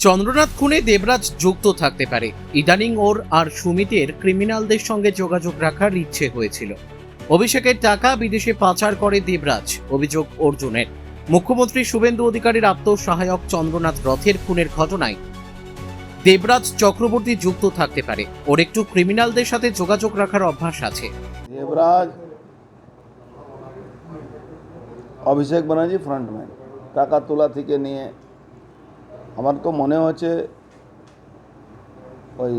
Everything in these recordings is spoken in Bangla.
চন্দ্রনাথ খুনে দেবরাজ যুক্ত থাকতে পারে। ইদানিং ওর আর সুমিতের ক্রিমিনালদের সঙ্গে যোগাযোগ রাখার ইচ্ছে হয়েছিল। অভিষেকের টাকা বিদেশে পাচার করে দেবরাজ, অভিযোগ অর্জুনের। মুখ্যমন্ত্রী শুভেন্দু অধিকারীর আত্মসহায়ক চন্দ্রনাথ রথের খুনের ঘটনায় দেবরাজ চক্রবর্তী যুক্ত থাকতে পারে। ওর একটু ক্রিমিনালদের সাথে যোগাযোগ রাখার অভ্যাস আছে। দেবরাজ অভিষেক ব্যানার্জি ফ্রন্টম্যান, টাকা তোলা থেকে নিয়ে আমার তো মনে হচ্ছে ওই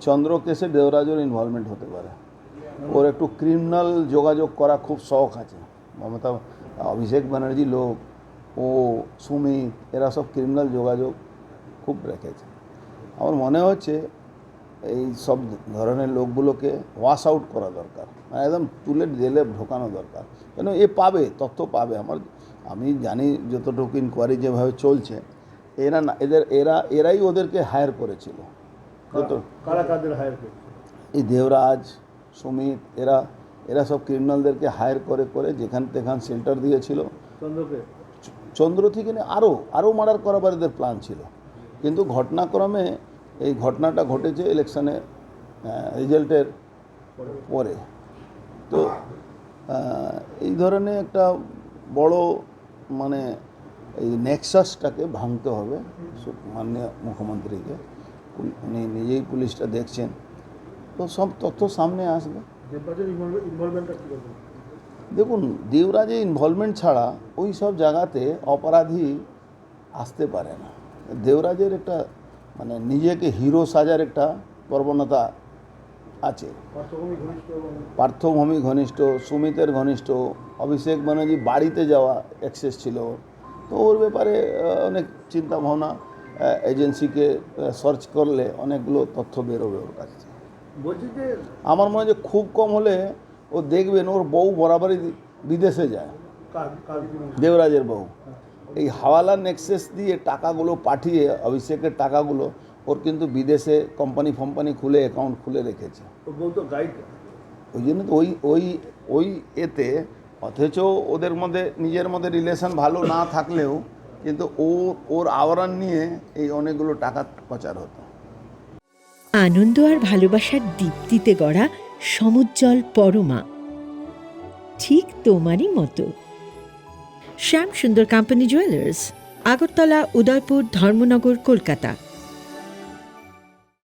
চন্দ্র কেসে দেবরাজের ইনভলভমেন্ট হতে পারে। ওর একটু ক্রিমিনাল যোগাযোগ করা খুব শখ আছে। মমতা অভিষেক ব্যানার্জি লোক, ও সুমিত, এরা সব ক্রিমিনাল যোগাযোগ খুব রেখেছে। আমার মনে হচ্ছে এই সব ধরনের লোকগুলোকে ওয়াশ আউট করা দরকার, মানে একদম তুলে জেলে ঢোকানো দরকার। কেন এ পাবে, তথ্য পাবে। আমি জানি যতটুকু ইনকোয়ারি যেভাবে চলছে, এরা না এরাই ওদেরকে হায়ার করেছিল। কারা কাদের হায়ার করেছে? এই দেবরাজ, সুমিত, এরা সব ক্রিমিনালদেরকে হায়ার করে যেখান তেখান সেন্টার দিয়েছিল। চন্দ্র থেকে আরও মার্ডার করাবার এদের প্ল্যান ছিল, কিন্তু ঘটনাক্রমে এই ঘটনাটা ঘটেছে ইলেকশনে রেজাল্টের পরে। তো এই ধরনের একটা বড় মানে এই নেক্সাসটাকে ভাঙতে হবে মাননীয় মুখ্যমন্ত্রীকে। উনি নিজেই পুলিশটা দেখছেন, তো সব তথ্য সামনে আসবে। দেখুন, দেবরাজের ইনভলভমেন্ট ছাড়া ওই সব জায়গাতে অপরাধী আসতে পারে না। দেবরাজের একটা মানে নিজেকে হিরো সাজার একটা প্রবণতা আছে। পার্থভূমি ঘনিষ্ঠ, সুমিতের ঘনিষ্ঠ, অভিষেক ব্যানার্জি বাড়িতে যাওয়া অ্যাক্সেস ছিল। তো ওর ব্যাপারে অনেক চিন্তা ভাবনা, এজেন্সিকে সার্চ করলে অনেকগুলো তথ্য বেরোবে ওর কাছে। বলছি যে আমার মনে হয় যে খুব কম হলে ও দেখবেন ওর বউ বরাবরই বিদেশে যায়। দেবরাজের বউ এই হাওয়ালা নেক্সেস দিয়ে টাকাগুলো পাঠিয়ে, অভিষেকের টাকাগুলো ওর কিন্তু বিদেশে কোম্পানি খুলে অ্যাকাউন্ট খুলে রেখেছে। ওই জন্য তো ওই এতে, অথচ ওদের মধ্যে নিজের মধ্যে রিলেশন ভালো না থাকলেও কিন্তু ওর আওরান নিয়ে এই অনেকগুলো টাকা পাচার হতো। আনন্দ আর ভালোবাসার দীপ্তিতে গড়া সমুজ্জ্বল পরমা, ঠিক তোমারই মতো। শ্যাম সুন্দর কোম্পানি জুয়েলার্স, আগরতলা, উদয়পুর, ধর্মনগর, কলকাতা।